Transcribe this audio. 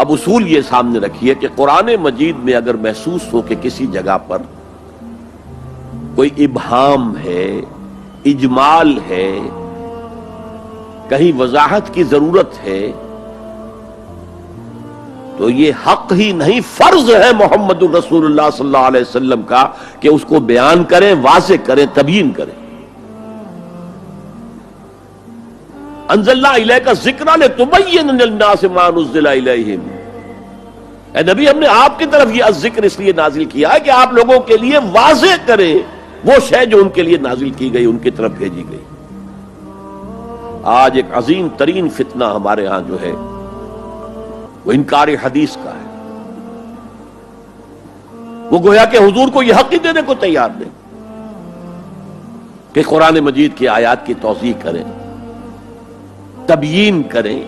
اب اصول یہ سامنے رکھیے کہ قرآن مجید میں اگر محسوس ہو کہ کسی جگہ پر کوئی ابہام ہے، اجمال ہے، کہیں وضاحت کی ضرورت ہے، تو یہ حق ہی نہیں فرض ہے محمد الرسول اللہ صلی اللہ علیہ وسلم کا کہ اس کو بیان کریں، واضح کریں، تبیین کریں۔ انزلنا الیک الذکر لتبین للناس ما نزل الیہم، اے نبی ہم نے آپ کی طرف یہ الذکر اس لیے نازل کیا ہے کہ آپ لوگوں کے لیے واضح کریں وہ شے جو ان کے لیے نازل کی گئی، ان کی طرف بھیجی گئی۔ آج ایک عظیم ترین فتنہ ہمارے ہاں جو ہے وہ انکار حدیث کا ہے۔ وہ گویا کہ حضور کو یہ حق ہی دینے کو تیار نہیں کہ قرآن مجید کی آیات کی توضیح کریں، تبیین کریں،